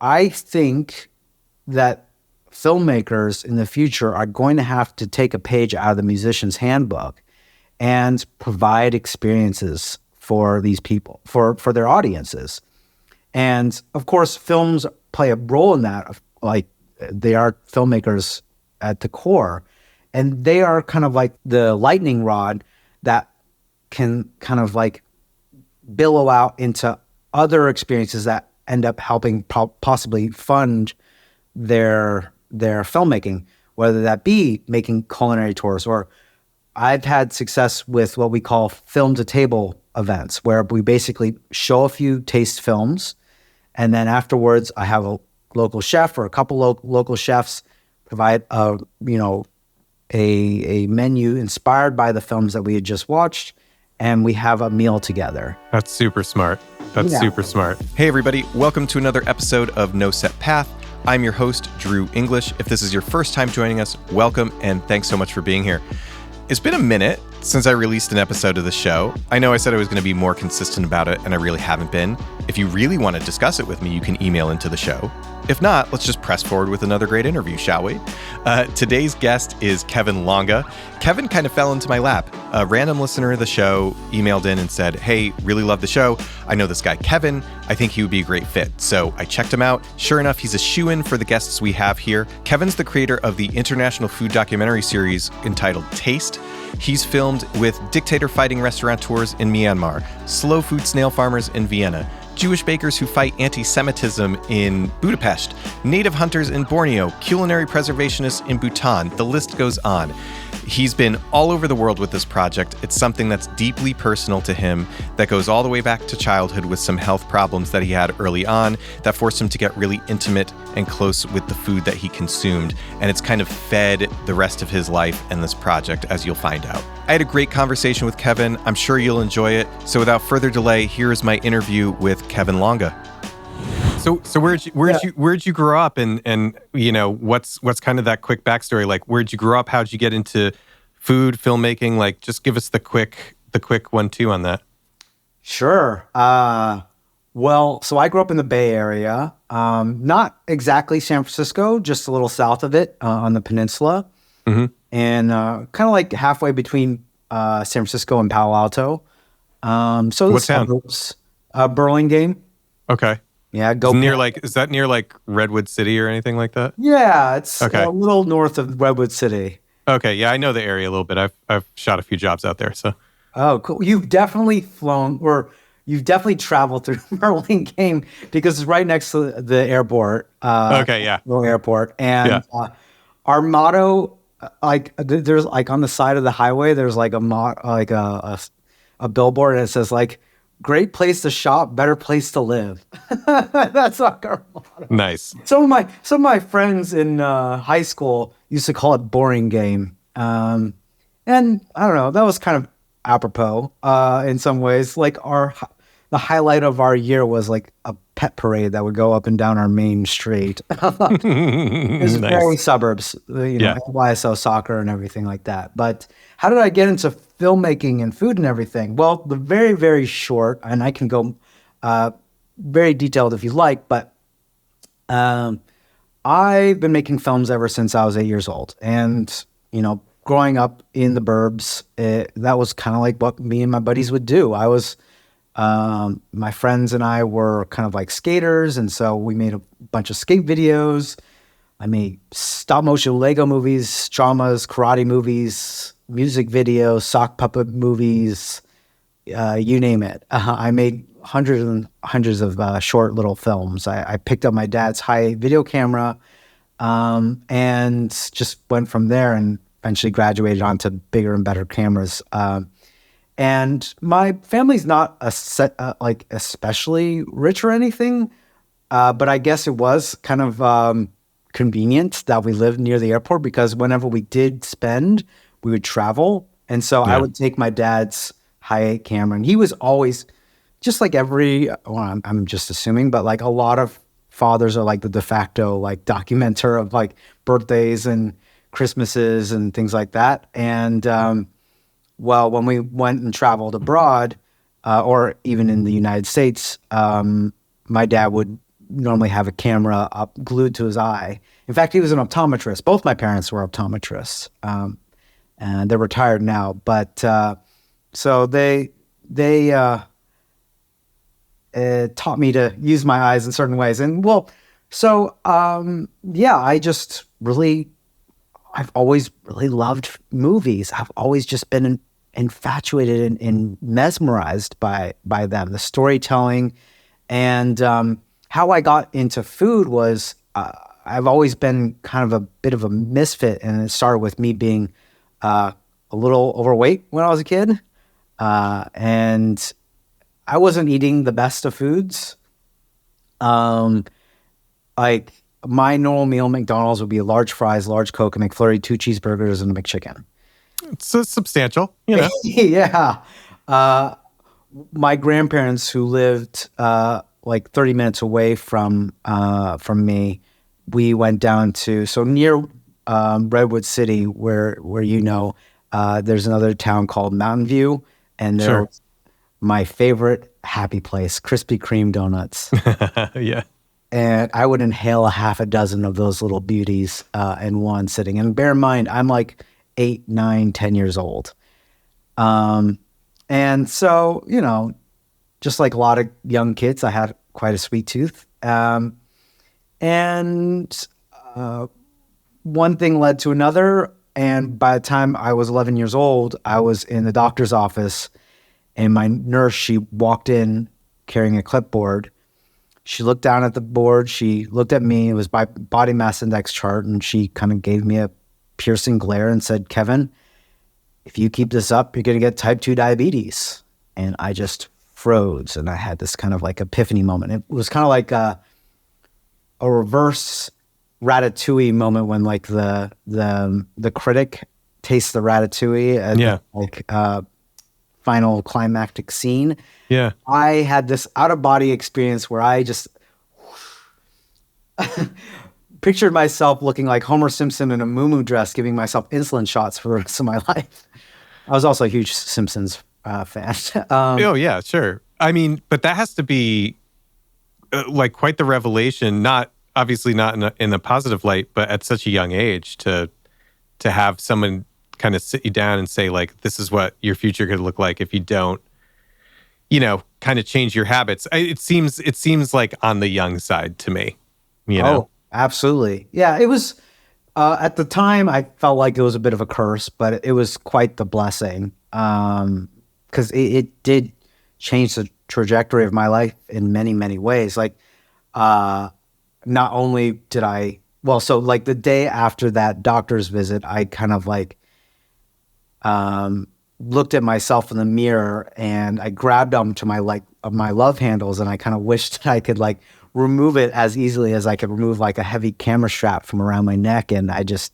I think that filmmakers in the future are going to have to take a page out of the musician's handbook and provide experiences for these people, for their audiences. And of course, films play a role in that. Like, they are filmmakers at the core, and they are kind of like the lightning rod that can kind of like billow out into other experiences that end up helping possibly fund their filmmaking, whether that be making culinary tours, or I've had success with what we call film to table events, where we basically show a few taste films, and then afterwards I have a local chef or a couple local chefs provide a menu inspired by the films that we had just watched, and we have a meal together. That's super smart. Super smart. Hey everybody, welcome to another episode of No Set Path. I'm your host, Drew English. If this is your first time joining us, welcome, and thanks so much for being here. It's been a minute since I released an episode of the show. I know I said I was going to be more consistent about it, and I really haven't been. If you really want to discuss it with me, you can email into the show. If not, let's just press forward with another great interview, shall we? Today's guest is Kevin Longa. Kevin kind of fell into my lap. A random listener of the show emailed in and said, hey, really love the show. I know this guy, Kevin. I think he would be a great fit. So I checked him out. Sure enough, he's a shoo-in for the guests we have here. Kevin's the creator of the international food documentary series entitled Taste. He's filmed with dictator-fighting restaurateurs in Myanmar, slow food snail farmers in Vienna, Jewish bakers who fight anti-Semitism in Budapest, native hunters in Borneo, culinary preservationists in Bhutan. The list goes on. He's been all over the world with this project. It's something that's deeply personal to him, that goes all the way back to childhood with some health problems that he had early on that forced him to get really intimate and close with the food that he consumed. And it's kind of fed the rest of his life and this project, as you'll find out. I had a great conversation with Kevin. I'm sure you'll enjoy it. So without further delay, here is my interview with Kevin Longa. So where'd you grow up, and you know, what's kind of that quick backstory? Like, where'd you grow up? How'd you get into food, filmmaking? Like, just give us the quick 1-2 on that. Sure. Well, so I grew up in the Bay Area, not exactly San Francisco, just a little south of it, on the peninsula, and kind of like halfway between San Francisco and Palo Alto. So what town? Burlingame. Okay. Yeah, is that near like Redwood City or anything like that? Yeah, it's okay. A little north of Redwood City. Okay, yeah, I know the area a little bit. I've shot a few jobs out there, so. Oh, cool. You've definitely traveled through Burlingame because it's right next to the airport. Okay, yeah. Little airport. And our motto, there's like on the side of the highway, there's like a billboard, and it says like, great place to shop, better place to live. That's like our motto. Nice. Some of my friends in high school used to call it boring game. And I don't know, that was kind of apropos in some ways. Like the highlight of our year was like a pet parade that would go up and down our main street. It was nice. Very suburbs, YSO soccer and everything like that. But how did I get into filmmaking and food and everything? Well, the very, very short, and I can go very detailed if you like, but I've been making films ever since I was 8 years old. And, you know, growing up in the burbs, that was kind of like what me and my buddies would do. My friends and I were kind of like skaters, and so we made a bunch of skate videos. I made stop motion Lego movies, dramas, karate movies, music videos, sock puppet movies, you name it. I made hundreds and hundreds of short little films. I picked up my dad's high video camera and just went from there, and eventually graduated onto bigger and better cameras. And my family's not especially rich or anything, but I guess it was kind of convenient that we lived near the airport, because whenever we did spend, we would travel. And so I would take my dad's high-8 camera, and he was always, just like I'm just assuming, but like a lot of fathers are like the de facto like documenter of like birthdays and Christmases and things like that. And well, when we went and traveled abroad, or even in the United States, my dad would normally have a camera up glued to his eye. In fact, he was an optometrist. Both my parents were optometrists, and they're retired now. But so they taught me to use my eyes in certain ways. And I just really, I've always really loved movies. I've always just been infatuated and mesmerized by them, the storytelling. And how I got into food was I've always been kind of a bit of a misfit, and it started with me being a little overweight when I was a kid, and I wasn't eating the best of foods. Like my normal meal at McDonald's would be large fries, large Coke, a McFlurry, 2 cheeseburgers, and a McChicken. It's substantial, you know. Yeah. My grandparents, who lived like 30 minutes away from me, we went down to near Redwood City, where there's another town called Mountain View, and there's my favorite happy place, Krispy Kreme donuts. Yeah. And I would inhale a half a dozen of those little beauties in one sitting. And bear in mind, I'm like 8, 9, 10 years old. And so, just like a lot of young kids, I had quite a sweet tooth. And one thing led to another. And by the time I was 11 years old, I was in the doctor's office, and my nurse, she walked in carrying a clipboard. She looked down at the board. She looked at me. It was my body mass index chart. And she kind of gave me a piercing glare and said, "Kevin, if you keep this up, you're going to get type 2 diabetes." And I just froze. And I had this kind of like epiphany moment. It was kind of like a reverse Ratatouille moment, when like the critic tastes the Ratatouille at final climactic scene. Yeah. I had this out-of-body experience where I just pictured myself looking like Homer Simpson in a muumuu dress, giving myself insulin shots for the rest of my life. I was also a huge Simpsons fan. Oh, yeah, sure. I mean, but that has to be like quite the revelation, not in a positive light, but at such a young age to have someone kind of sit you down and say, like, this is what your future could look like if you don't, kind of change your habits. It seems like on the young side to me, Oh, absolutely. Yeah, it was, at the time, I felt like it was a bit of a curse, but it was quite the blessing, because it did change the trajectory of my life in many, many ways. Like, not only did like the day after that doctor's visit, I kind of like looked at myself in the mirror, and I grabbed onto my love handles, and I kind of wished that I could like remove it as easily as I could remove like a heavy camera strap from around my neck. And I just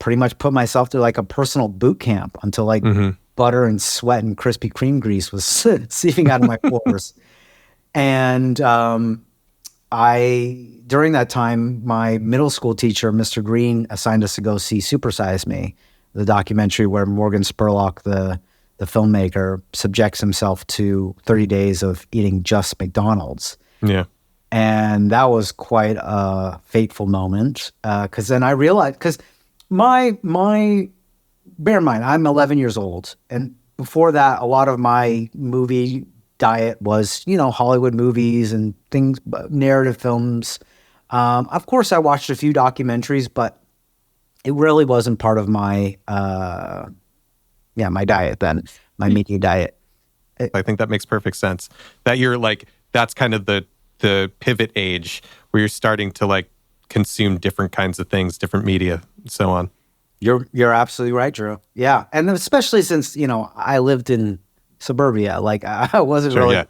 pretty much put myself through like a personal boot camp until like butter and sweat and Krispy Kreme grease was seeping out of my pores. And during that time, my middle school teacher, Mr. Green, assigned us to go see Super Size Me, the documentary where Morgan Spurlock, the filmmaker, subjects himself to 30 days of eating just McDonald's. Yeah. And that was quite a fateful moment, because then I realized, because bear in mind, I'm 11 years old. And before that, a lot of my movie diet was, Hollywood movies and things, narrative films. Of course, I watched a few documentaries, but it really wasn't part of my, my diet then, my media diet. I think that makes perfect sense. That you're like, that's kind of the pivot age where you're starting to like consume different kinds of things, different media, and so on. You're absolutely right, Drew. Yeah, and especially since I lived in Suburbia, like I wasn't really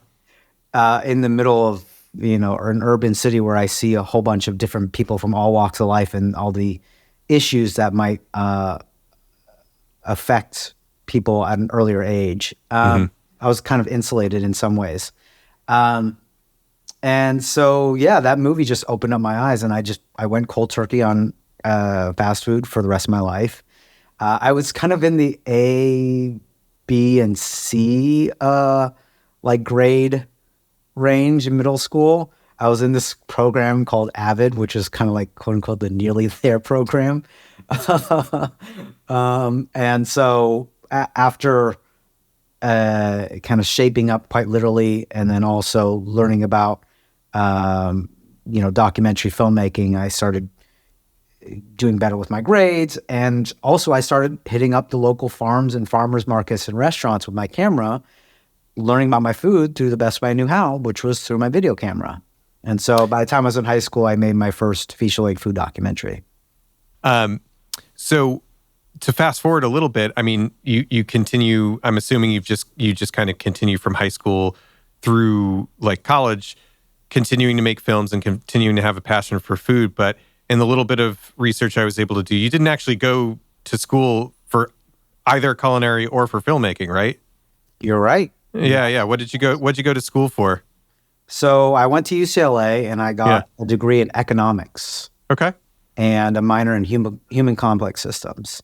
in the middle of or an urban city where I see a whole bunch of different people from all walks of life and all the issues that might affect people at an earlier age. I was kind of insulated in some ways. And so, that movie just opened up my eyes, and I went cold turkey on fast food for the rest of my life. I was kind of in the A, B, and C like grade range in middle school. I was in this program called Avid, which is kind of like quote unquote the nearly there program. And so after kind of shaping up quite literally, and then also learning about, documentary filmmaking, I started doing better with my grades. And also I started hitting up the local farms and farmers markets and restaurants with my camera, learning about my food through the best way I knew how, which was through my video camera. And so by the time I was in high school, I made my first feature-length food documentary. So to fast forward a little bit, I mean, you continue, I'm assuming you just kind of continue from high school through like college, continuing to make films and continuing to have a passion for food. But in the little bit of research I was able to do, you didn't actually go to school for either culinary or for filmmaking, right? You're right. Yeah. What'd you go to school for? So I went to UCLA and I got a degree in economics. Okay. And a minor in human complex systems.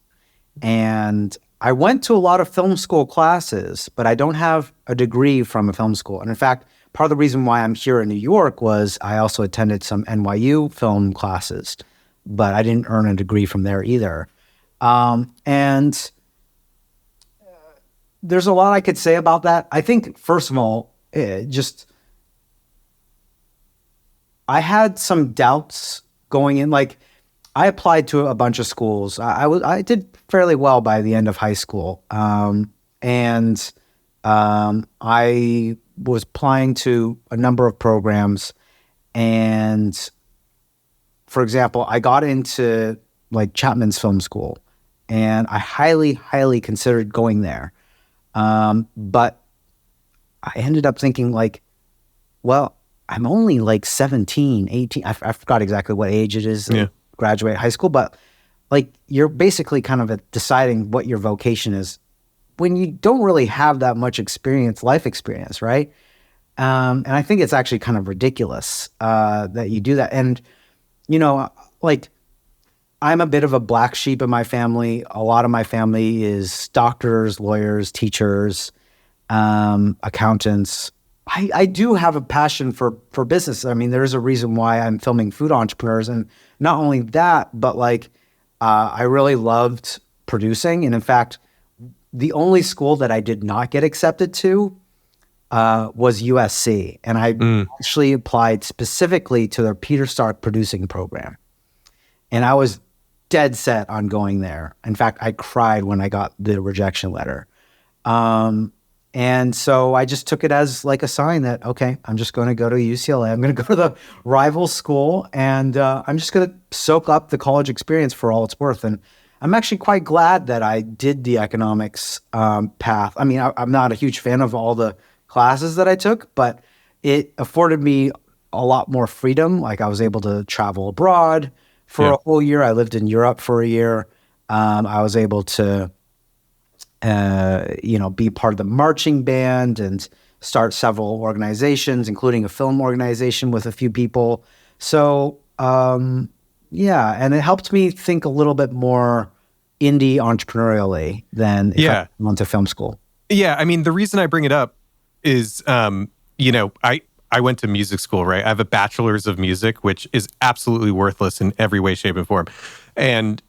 And I went to a lot of film school classes, but I don't have a degree from a film school. And in fact, part of the reason why I'm here in New York was I also attended some NYU film classes, but I didn't earn a degree from there either. And there's a lot I could say about that. I think, first of all, I had some doubts going in. Like, I applied to a bunch of schools. I did fairly well by the end of high school. And I was applying to a number of programs. And for example, I got into like Chapman's film school and I highly, highly considered going there. But I ended up thinking like, well, I'm only like 17, 18. I forgot exactly what age it is to graduate high school, but like you're basically kind of deciding what your vocation is when you don't really have that much experience, life experience, right? And I think it's actually kind of ridiculous that you do that. And, like I'm a bit of a black sheep in my family. A lot of my family is doctors, lawyers, teachers, accountants. I do have a passion for business. I mean, there's a reason why I'm filming food entrepreneurs. And not only that, but like I really loved producing. And in fact, the only school that I did not get accepted to was USC. And I actually applied specifically to their Peter Stark producing program. And I was dead set on going there. In fact, I cried when I got the rejection letter. And so I just took it as like a sign that, okay, I'm just going to go to UCLA. I'm going to go to the rival school and I'm just going to soak up the college experience for all it's worth. And I'm actually quite glad that I did the economics path. I mean, I'm not a huge fan of all the classes that I took, but it afforded me a lot more freedom. Like I was able to travel abroad for a whole year. I lived in Europe for a year. I was able to be part of the marching band and start several organizations, including a film organization with a few people. So, and it helped me think a little bit more indie entrepreneurially than if I went to film school. Yeah, I mean, the reason I bring it up is, I went to music school, right? I have a bachelor's of music, which is absolutely worthless in every way, shape, and form. And,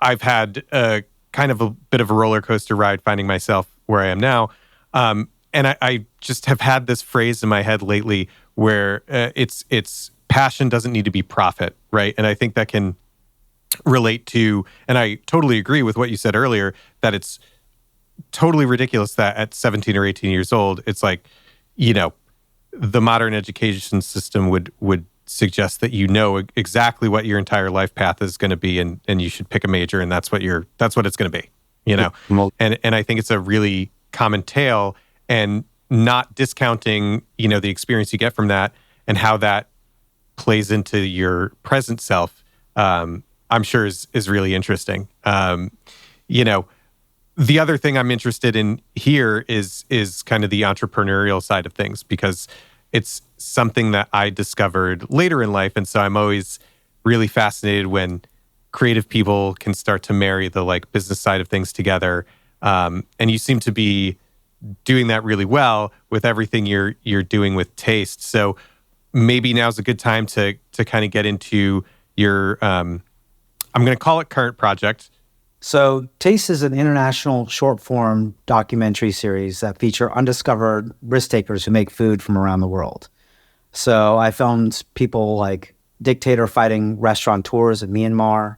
I've had a kind of a bit of a roller coaster ride finding myself where I am now. And I just have had this phrase in my head lately where it's passion doesn't need to be profit, right? And I think that can relate to, and I totally agree with what you said earlier, that it's totally ridiculous that at 17 or 18 years old, it's like, the modern education system would suggest that exactly what your entire life path is going to be, and you should pick a major, and that's what it's going to be, And I think it's a really common tale, and not discounting, the experience you get from that and how that plays into your present self, I'm sure is really interesting. The other thing I'm interested in here is kind of the entrepreneurial side of things, because it's something that I discovered later in life. And so I'm always really fascinated when creative people can start to marry the like business side of things together. And you seem to be doing that really well with everything you're doing with taste. So maybe now's a good time to kind of get into your, I'm going to call it current project. So Taste is an international short-form documentary series that feature undiscovered risk-takers who make food from around the world. So I filmed people like dictator fighting restaurateurs in Myanmar,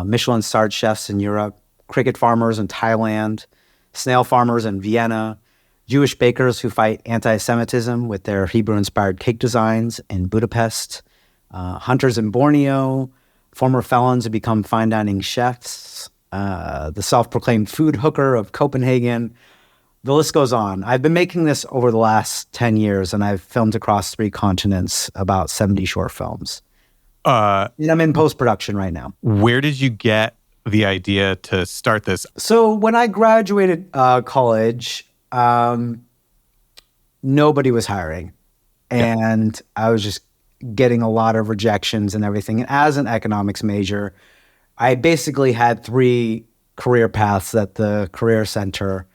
Michelin-starred chefs in Europe, cricket farmers in Thailand, snail farmers in Vienna, Jewish bakers who fight anti-Semitism with their Hebrew-inspired cake designs in Budapest, hunters in Borneo, former felons who become fine dining chefs, the self-proclaimed food hooker of Copenhagen. The list goes on. I've been making this over the last 10 years, and I've filmed across 3 continents, about 70 short films. And I'm in post-production right now. Where did you get the idea to start this? So when I graduated college, nobody was hiring. And I was just getting a lot of rejections and everything. And as an economics major, I basically had 3 career paths that the Career Center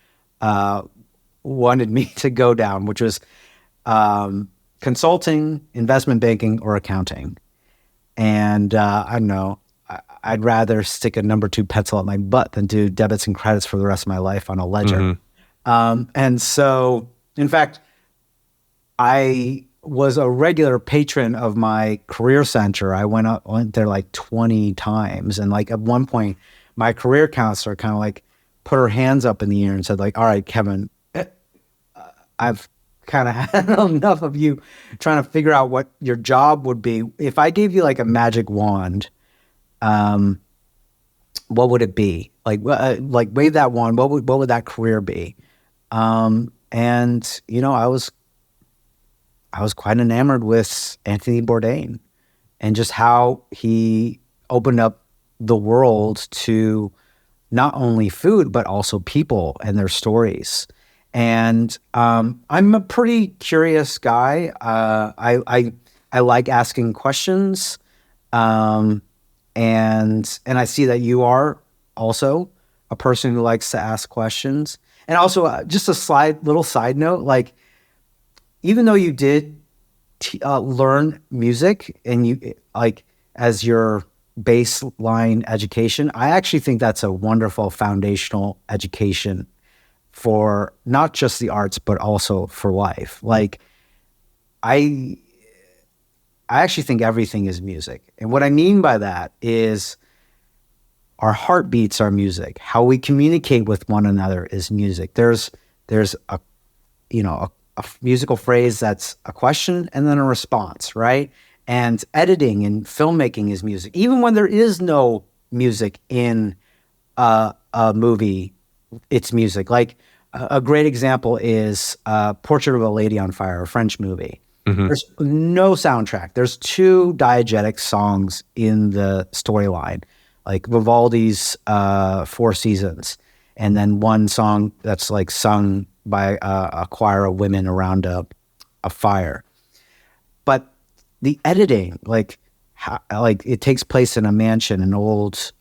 wanted me to go down, which was consulting, investment banking, or accounting. And I don't know, I'd rather stick a number 2 pencil at my butt than do debits and credits for the rest of my life on a ledger. And so, in fact, I was a regular patron of my Career Center. I went there like 20 times. And like at one point, my career counselor kind of like put her hands up in the air and said like, all right, Kevin, I've kind of had enough of you trying to figure out what your job would be. If I gave you like a magic wand, what would it be? Like wave that wand, what would that career be? And you know, I was quite enamored with Anthony Bourdain and just how he opened up the world to not only food, but also people and their stories. And I'm a pretty curious guy. I like asking questions. And I see that you are also a person who likes to ask questions. And also just a little side note, like, even though you did learn music and you like as your baseline education, I actually think that's a wonderful foundational education for not just the arts, but also for life. Like I actually think everything is music. And what I mean by that is our heartbeats are music. How we communicate with one another is music. There's a musical phrase that's a question and then a response, right? And editing and filmmaking is music. Even when there is no music in a movie, it's music. Like a great example is Portrait of a Lady on Fire, a French movie. Mm-hmm. There's no soundtrack. There's 2 diegetic songs in the storyline, like Vivaldi's 4 Seasons, and then one song that's like sung by a choir of women around a fire. But the editing, like it takes place in a mansion, an old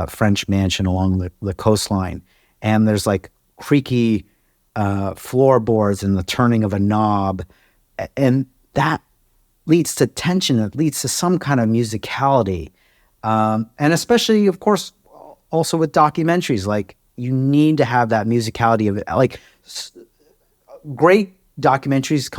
French mansion along the coastline, and there's like creaky floorboards and the turning of a knob, and that leads to tension. It leads to some kind of musicality, and especially, of course, also with documentaries, like you need to have that musicality of it. Like great documentaries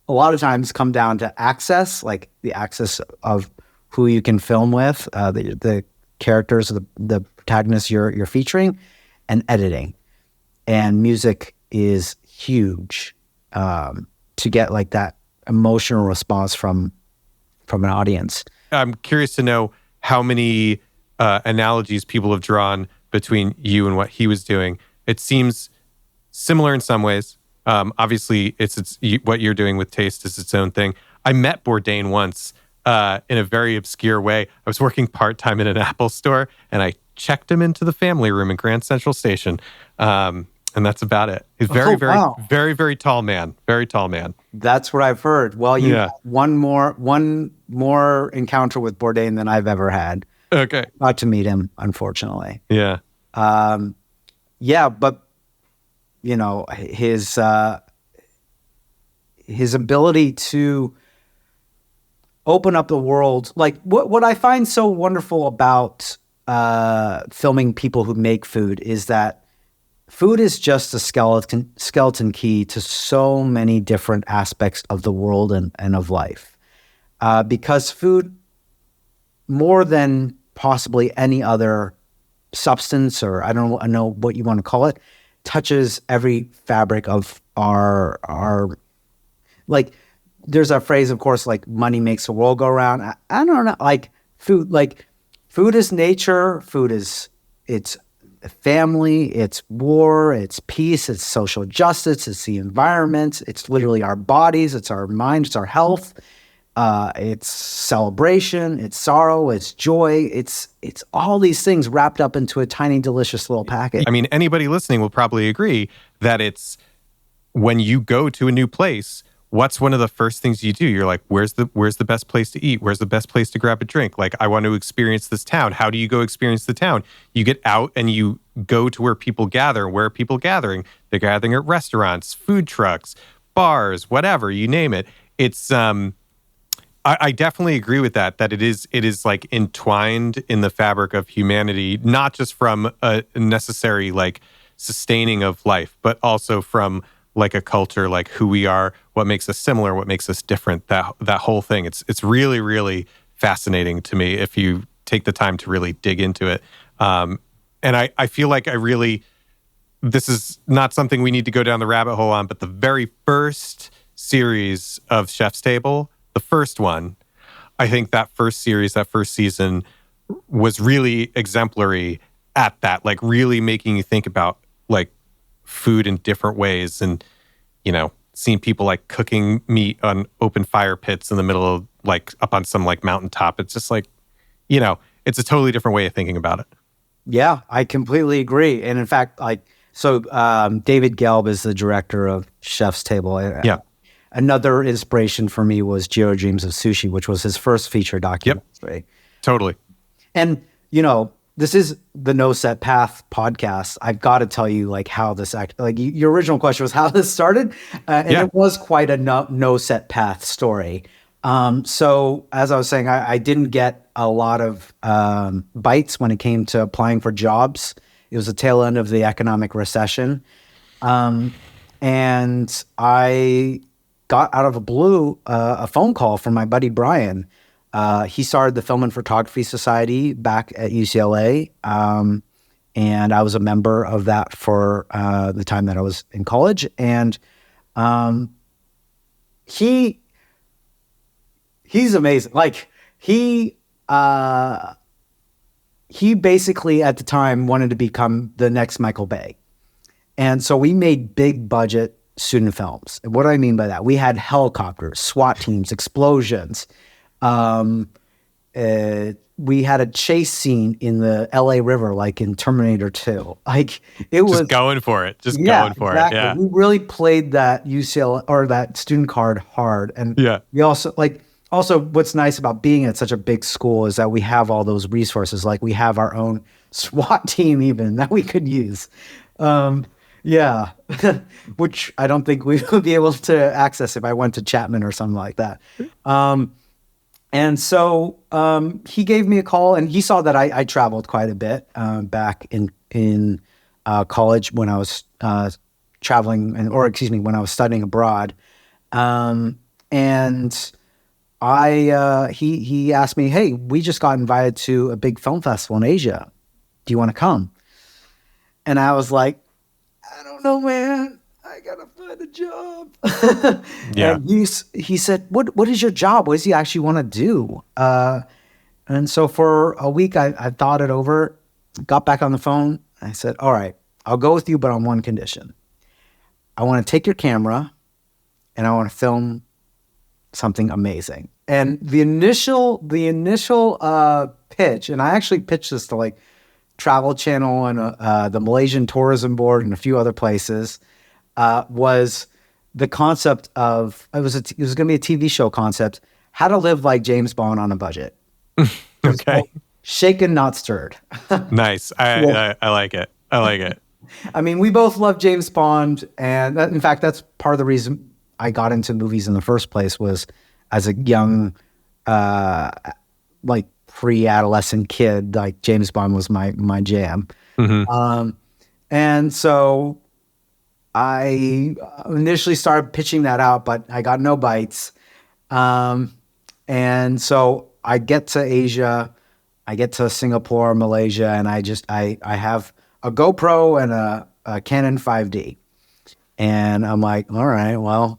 a lot of times come down to access, like the access of who you can film with, the characters, the protagonists you're featuring, and editing. And music is huge to get like that emotional response from an audience. I'm curious to know how many analogies people have drawn between you and what he was doing. It seems similar in some ways. Obviously, what you're doing with Taste is its own thing. I met Bourdain once in a very obscure way. I was working part-time in an Apple store, and I checked him into the family room in Grand Central Station. And that's about it. He's very, very tall man. Very tall man. That's what I've heard. Well, you have one more encounter with Bourdain than I've ever had. Okay. Not to meet him, unfortunately. Yeah. But you know, his ability to open up the world. Like what I find so wonderful about filming people who make food is that food is just a skeleton key to so many different aspects of the world and of life. Because food, more than possibly any other substance, or I don't know what you want to call it, touches every fabric of our like. There's a phrase, of course, like money makes the world go around. I don't know, like food is nature. Food is it's family, it's war, it's peace, it's social justice, it's the environment, it's literally our bodies, it's our mind, it's our health, it's celebration, it's sorrow, it's joy, it's all these things wrapped up into a tiny, delicious little package. I mean, anybody listening will probably agree that it's when you go to a new place, what's one of the first things you do? You're like, where's the best place to eat? Where's the best place to grab a drink? Like, I want to experience this town. How do you go experience the town? You get out and you go to where people gather. Where are people gathering? They're gathering at restaurants, food trucks, bars, whatever, you name it. It's, I definitely agree with that it is like entwined in the fabric of humanity, not just from a necessary like sustaining of life, but also from like a culture, like who we are, what makes us similar, what makes us different, that whole thing. It's really, really fascinating to me if you take the time to really dig into it. And I feel like this is not something we need to go down the rabbit hole on, but the very first series of Chef's Table, the first one, I think that first series, that first season was really exemplary at that, like really making you think about like food in different ways, and seeing people like cooking meat on open fire pits in the middle of like up on some like mountaintop. It's just like, it's a totally different way of thinking about it. Yeah, I completely agree. And in fact, David Gelb is the director of Chef's Table. Yeah. Another inspiration for me was Jiro Dreams of Sushi, which was his first feature documentary. Yep. Totally. And this is the No Set Path podcast. I've got to tell you, like, how this your original question was how this started, and It was quite a no set path story. So as I was saying, I didn't get a lot of bites when it came to applying for jobs. It was the tail end of the economic recession, and I got out of the blue a phone call from my buddy Brian. He started the Film and Photography Society back at UCLA, and I was a member of that for the time that I was in college. And he's amazing. Like he basically at the time wanted to become the next Michael Bay, and so we made big budget student films. And what do I mean by that? We had helicopters, SWAT teams, explosions. We had a chase scene in the LA River, like in Terminator 2. Like it was just going for it. Exactly. Yeah. We really played that UCLA or that student card hard. And we also what's nice about being at such a big school is that we have all those resources. Like we have our own SWAT team even that we could use. Which I don't think we would be able to access if I went to Chapman or something like that. And so he gave me a call, and he saw that I traveled quite a bit back in college when I was traveling, when I was studying abroad. And he asked me, "Hey, we just got invited to a big film festival in Asia. Do you want to come?" And I was like, "I don't know, man. I gotta find a job." Yeah. And he said, "What is your job? What does he actually want to do?" And so for a week, I thought it over, got back on the phone. I said, "All right, I'll go with you, but on one condition. I want to take your camera, and I want to film something amazing." And the initial pitch, and I actually pitched this to like Travel Channel and the Malaysian Tourism Board and a few other places, was the concept of it was going to be a TV show concept, how to live like James Bond on a budget. Okay. Shaken, not stirred. Nice. I like it. I like it. I mean, we both love James Bond, and in fact, that's part of the reason I got into movies in the first place. Was as a young uh, like pre-adolescent kid, like James Bond was my jam. Mm-hmm. And so I initially started pitching that out, but I got no bites. And so I get to Asia, I get to Singapore, Malaysia, and I have a GoPro and a Canon 5D. And I'm like, all right, well,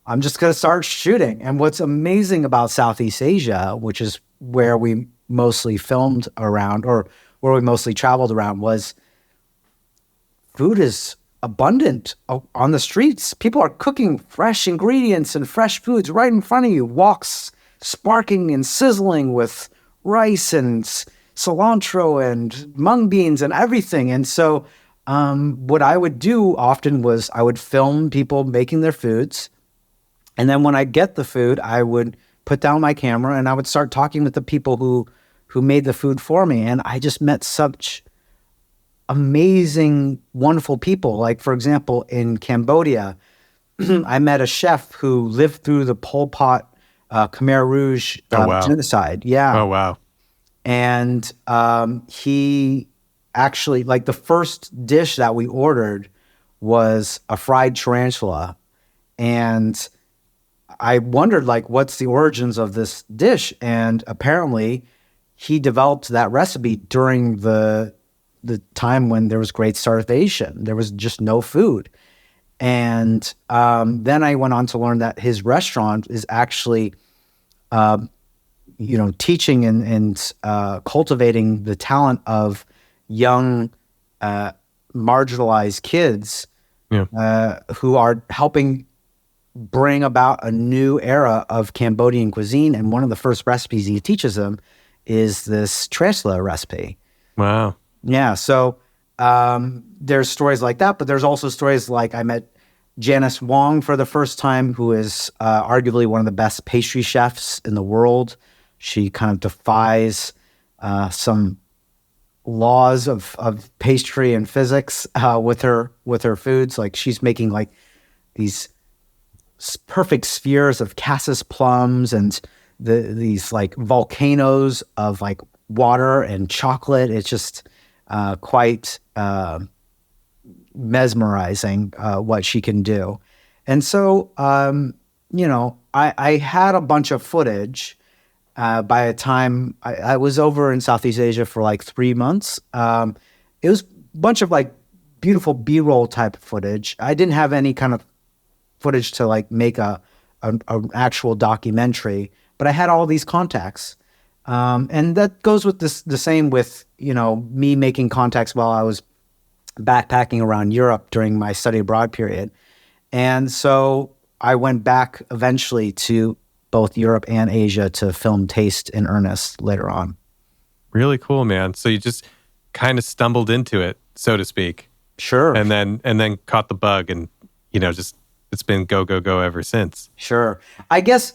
I'm just going to start shooting. And what's amazing about Southeast Asia, which is where we mostly filmed around, or where we mostly traveled around, was food is abundant on the streets. People are cooking fresh ingredients and fresh foods right in front of you. Woks sparking and sizzling with rice and cilantro and mung beans and everything. And so what I would do often was I would film people making their foods. And then when I get the food, I would put down my camera and I would start talking with the people who made the food for me. And I just met such amazing, wonderful people. Like, for example, in Cambodia, I met a chef who lived through the Pol Pot Khmer Rouge genocide. Yeah. Oh, wow. And he actually, like, the first dish that we ordered was a fried tarantula. And I wondered, like, what's the origins of this dish? And apparently he developed that recipe during the time when there was great starvation. There was just no food. And then I went on to learn that his restaurant is actually, teaching and cultivating the talent of young, marginalized kids who are helping bring about a new era of Cambodian cuisine. And one of the first recipes he teaches them is this tarantula recipe. Wow. Yeah. So there's stories like that, but there's also stories like I met Janice Wong for the first time, who is arguably one of the best pastry chefs in the world. She kind of defies some laws of pastry and physics with her foods. Like, she's making like these perfect spheres of cassis plums and these like volcanoes of like water and chocolate. It's just quite mesmerizing what she can do. And so, I had a bunch of footage by the time I was over in Southeast Asia for like 3 months. It was a bunch of like beautiful B-roll type footage. I didn't have any kind of footage to like make an actual documentary, but I had all these contacts. And that goes with the same with, me making contacts while I was backpacking around Europe during my study abroad period. And so I went back eventually to both Europe and Asia to film Taste in earnest later on. Really cool, man. So you just kind of stumbled into it, so to speak. Sure. And then caught the bug and, just it's been go, go, go ever since. Sure. I guess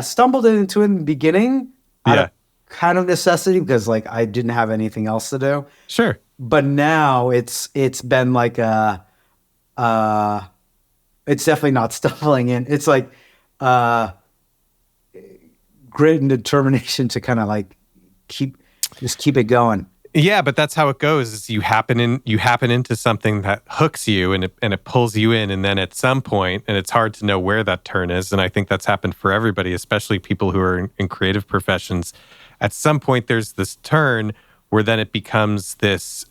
stumbled into it in the beginning out of kind of necessity because like I didn't have anything else to do. Sure. But now it's been like it's definitely not stumbling in. It's like grit and determination to kind of like keep it going. Yeah, but that's how it goes. Is you happen into something that hooks you and it pulls you in, and then at some point, and it's hard to know where that turn is. And I think that's happened for everybody, especially people who are in creative professions. At some point, there's this turn where then it becomes this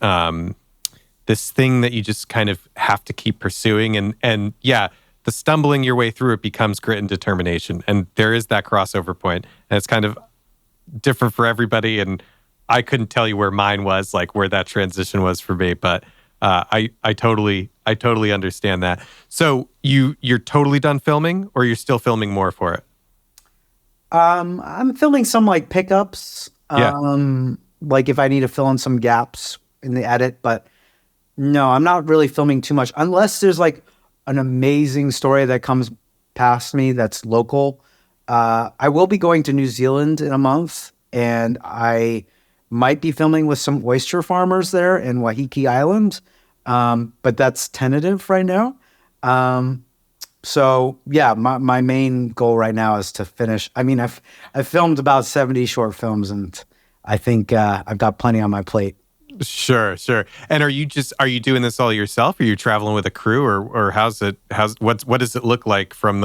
this thing that you just kind of have to keep pursuing. And the stumbling your way through it becomes grit and determination. And there is that crossover point, and it's kind of different for everybody. And I couldn't tell you where mine was, like where that transition was for me, but I totally understand that. So you're totally done filming, or you're still filming more for it? I'm filming some like pickups, like if I need to fill in some gaps in the edit, but no, I'm not really filming too much unless there's like an amazing story that comes past me that's local. I will be going to New Zealand in a month, and I might be filming with some oyster farmers there in Waiheke Island, but that's tentative right now. So yeah, my main goal right now is to finish. I mean, I've filmed about 70 short films, and I think I've got plenty on my plate. Sure, sure. And are you doing this all yourself? Are you traveling with a crew, or what does it look like from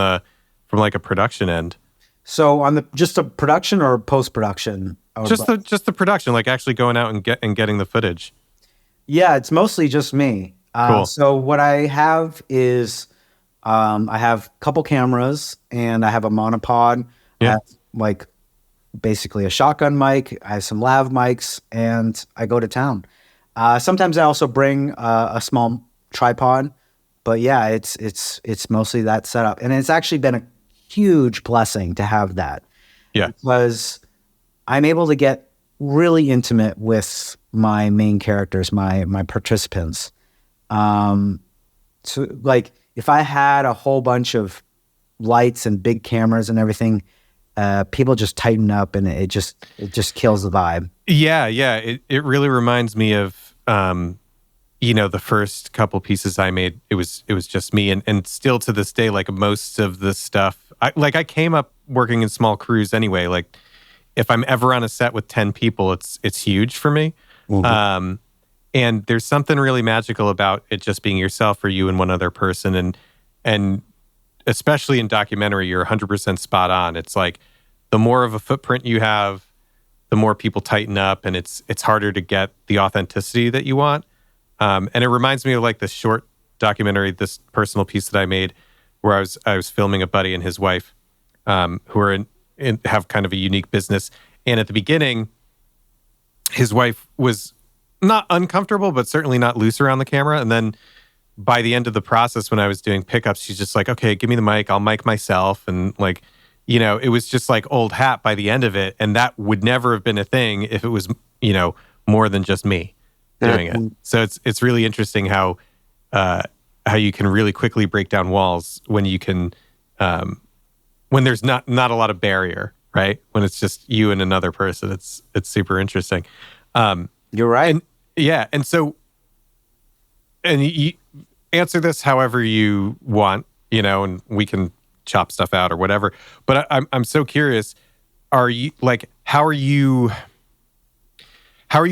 like a production end? So on the just a production or post production, Just the production, like actually going out and getting the footage. yeah, it's mostly just me. Cool. So what I have is I have a couple cameras and I have a monopod. I Yeah. have like basically a shotgun mic. I have some lav mics, and I go to town. Sometimes I also bring a small tripod, but yeah, it's mostly that setup, and it's actually been a huge blessing to have that Yeah. because I'm able to get really intimate with my main characters, my participants. So like if I had a whole bunch of lights and big cameras and everything, people just tighten up, and it just kills the vibe. Yeah, yeah. It really reminds me of the first couple pieces I made. It was just me, and still to this day, like most of the stuff, I came up working in small crews anyway. Like if I'm ever on a set with 10 people, it's huge for me. Mm-hmm. And there's something really magical about it just being yourself or you and one other person, and especially in documentary, you're 100% spot on. It's like the more of a footprint you have, the more people tighten up, and it's harder to get the authenticity that you want. And it reminds me of like this short documentary, this personal piece that I made, where I was filming a buddy and his wife, who are have kind of a unique business. And at the beginning, his wife was not uncomfortable, but certainly not loose around the camera. And then by the end of the process, when I was doing pickups, she's just like, okay, give me the mic. I'll mic myself. And like, it was just like old hat by the end of it. And that would never have been a thing if it was, more than just me doing it. So it's really interesting how you can really quickly break down walls when you can, when there's not a lot of barrier, right? When it's just you and another person, it's super interesting. You're right. And yeah. And so, and you answer this however you want, and we can chop stuff out or whatever. But I'm so curious. How are you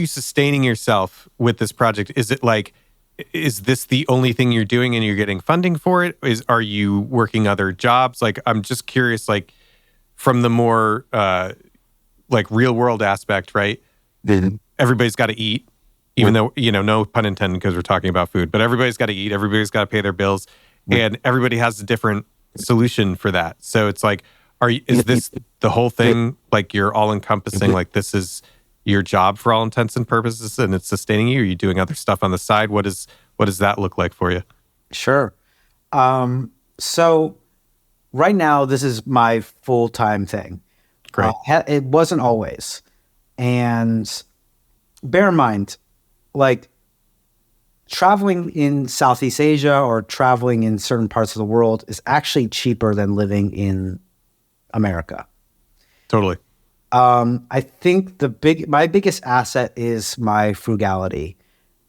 sustaining yourself with this project? Is it like, is this the only thing you're doing and you're getting funding for it? Are you working other jobs? Like, I'm just curious, like from the more like real world aspect, right? Everybody's got to eat, even though, no pun intended because we're talking about food, but everybody's got to eat. Everybody's got to pay their bills, and everybody has a different solution for that. So it's like, is this the whole thing? Like you're all encompassing, like this is your job for all intents and purposes, and it's sustaining you? Are you doing other stuff on the side? What does that look like for you? Sure. So right now, this is my full-time thing. Great. It wasn't always. And bear in mind, like traveling in Southeast Asia or traveling in certain parts of the world is actually cheaper than living in America. Totally. I think my biggest asset is my frugality.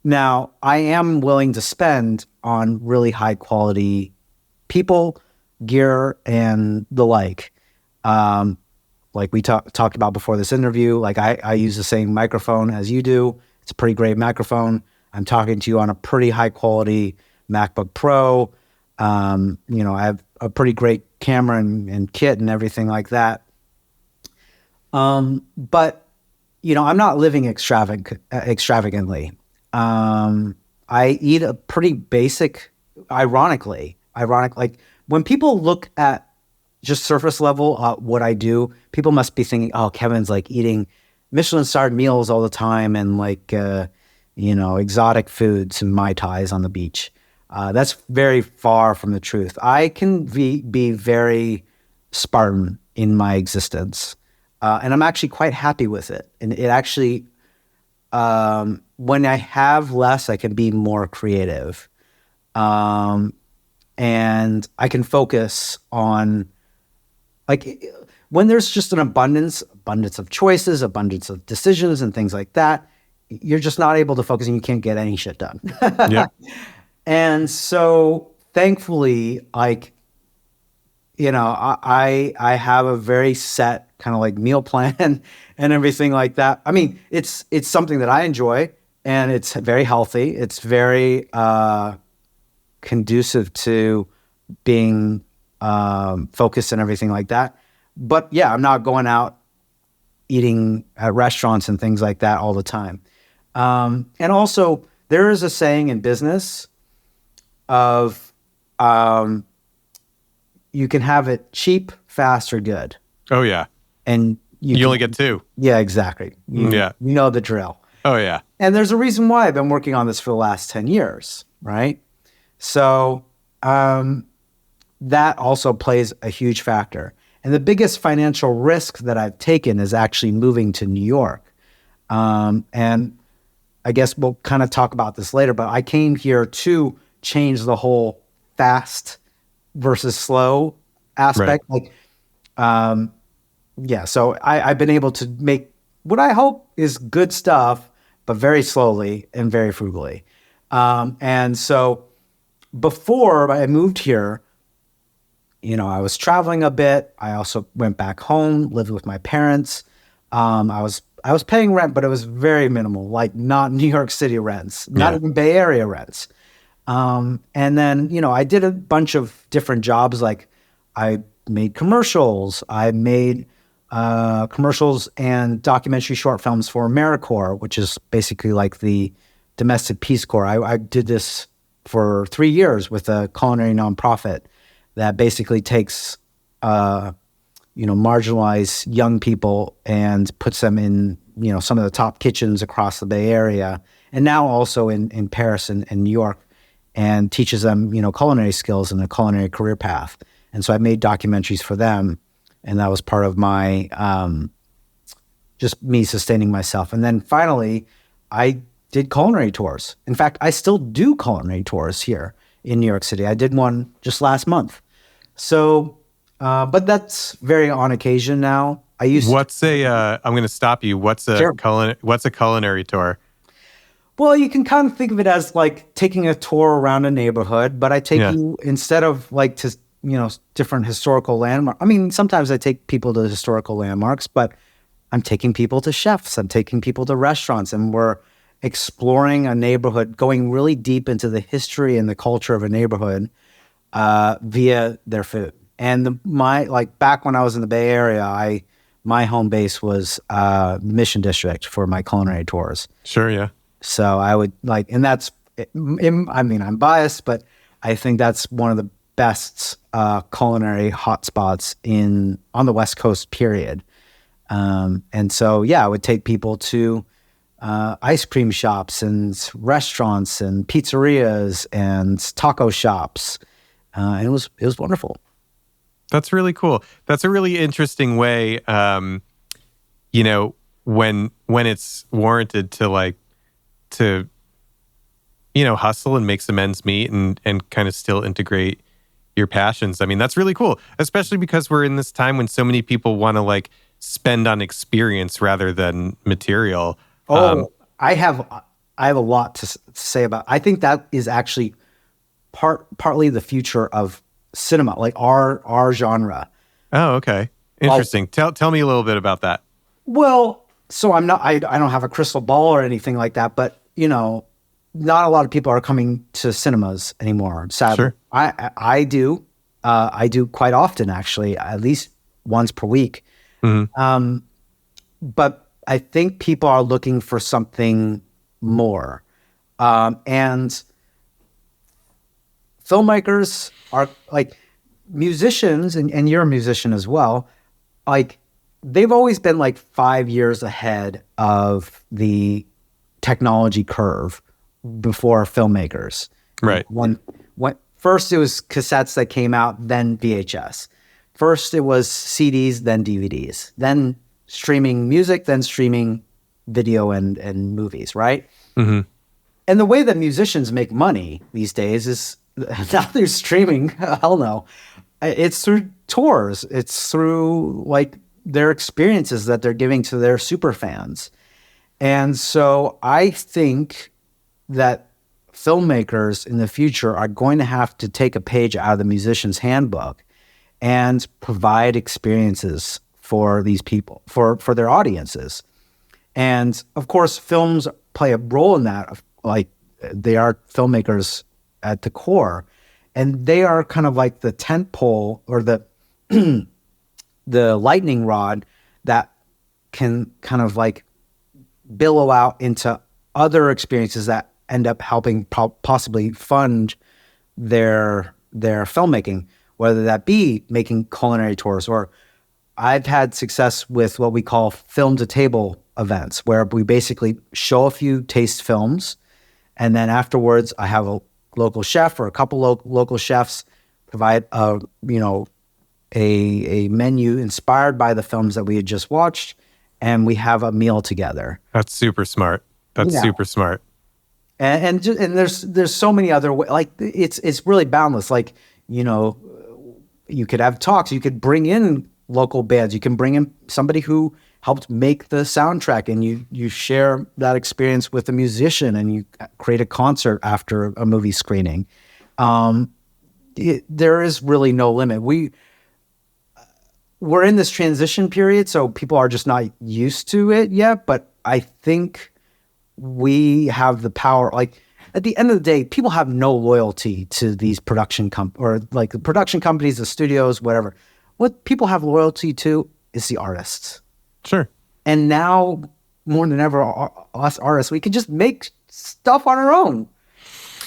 Now, I am willing to spend on really high quality people, gear, and the like. Like we talked about before this interview, like I use the same microphone as you do. It's a pretty great microphone. I'm talking to you on a pretty high quality MacBook Pro. I have a pretty great camera and kit and everything like that. But I'm not living extravagantly. I eat a pretty basic, ironic, like when people look at just surface level, what I do, people must be thinking, oh, Kevin's like eating Michelin-starred meals all the time and like, exotic foods and Mai Tais on the beach. That's very far from the truth. I can be very Spartan in my existence. And I'm actually quite happy with it. And it actually, when I have less, I can be more creative. And I can focus on, like, when there's just an abundance of choices, abundance of decisions and things like that, you're just not able to focus and you can't get any shit done. Yeah. And so thankfully, like, I have a very set kind of like meal plan and everything like that. I mean, it's something that I enjoy, and it's very healthy. It's very conducive to being focused and everything like that. But yeah, I'm not going out eating at restaurants and things like that all the time. And also, there is a saying in business of you can have it cheap, fast, or good. Oh, yeah. And you only get two. Yeah, exactly. You know the drill. Oh, yeah. And there's a reason why I've been working on this for the last 10 years, right? So that also plays a huge factor. And the biggest financial risk that I've taken is actually moving to New York. And I guess we'll kind of talk about this later, but I came here to change the whole fast versus slow aspect. Right. So I've been able to make what I hope is good stuff, but very slowly and very frugally. And so before I moved here, I was traveling a bit. I also went back home, lived with my parents. I was paying rent, but it was very minimal, like not New York City rents, not even Bay Area rents. And then, I did a bunch of different jobs. Like I made commercials. I made commercials and documentary short films for AmeriCorps, which is basically like the domestic Peace Corps. I did this for 3 years with a culinary nonprofit that basically takes, marginalized young people and puts them in, some of the top kitchens across the Bay Area, and now also in Paris and New York, and teaches them, culinary skills and a culinary career path. And so I made documentaries for them, and that was part of my, just me sustaining myself. And then finally, I did culinary tours. In fact, I still do culinary tours here in New York City. I did one just last month. So, but that's very on occasion now. I'm going to stop you. What's a culinary tour? Well, you can kind of think of it as like taking a tour around a neighborhood, but I take you instead of like to, different historical landmarks. I mean, sometimes I take people to historical landmarks, but I'm taking people to chefs. I'm taking people to restaurants, and we're exploring a neighborhood, going really deep into the history and the culture of a neighborhood via their food. And back when I was in the Bay Area, my home base was Mission District for my culinary tours. Sure, yeah. So I would and that's, I'm biased, but I think that's one of the best culinary hotspots on the West Coast, period. And so, I would take people to ice cream shops and restaurants and pizzerias and taco shops. And it was wonderful. That's really cool. That's a really interesting way, when it's warranted to hustle and make some ends meet and kind of still integrate your passions. I mean, that's really cool, especially because we're in this time when so many people want to spend on experience rather than material. I have a lot to say about. I think that is actually partly the future of cinema, like our genre. Oh, okay, interesting. Tell me a little bit about that. Well, so I don't have a crystal ball or anything like that, but not a lot of people are coming to cinemas anymore, sadly. Sure. I do. I do quite often, actually, at least once per week. Mm-hmm. But I think people are looking for something more. And filmmakers are like musicians, and you're a musician as well. They've always been 5 years ahead of the technology curve before filmmakers. Right. When first it was cassettes that came out, then VHS. First it was CDs, then DVDs, then streaming music, then streaming video and movies, right? Mm-hmm. And the way that musicians make money these days is not through streaming. Hell no. It's through tours. It's through their experiences that they're giving to their super fans. And so I think that filmmakers in the future are going to have to take a page out of the musician's handbook and provide experiences for these people, for their audiences. And of course, films play a role in that. Like, they are filmmakers at the core, and they are kind of like the tent pole or the the lightning rod that can kind of like billow out into other experiences that end up helping possibly fund their filmmaking, whether that be making culinary tours, or I've had success with what we call film to table events, where we basically show a few taste films, and then afterwards I have a local chef or a couple local chefs provide a menu inspired by the films that we had just watched, and we have a meal together. That's super smart. That's super smart. And there's so many other ways. Like, it's really boundless. Like, you could have talks. You could bring in local bands. You can bring in somebody who helped make the soundtrack, and you share that experience with a musician, and you create a concert after a movie screening. There is really no limit. We're in this transition period, so people are just not used to it yet. But I think we have the power. Like, at the end of the day, people have no loyalty to these production or like the production companies, the studios, whatever. What people have loyalty to is the artists. Sure. And now more than ever, us artists, we can just make stuff on our own.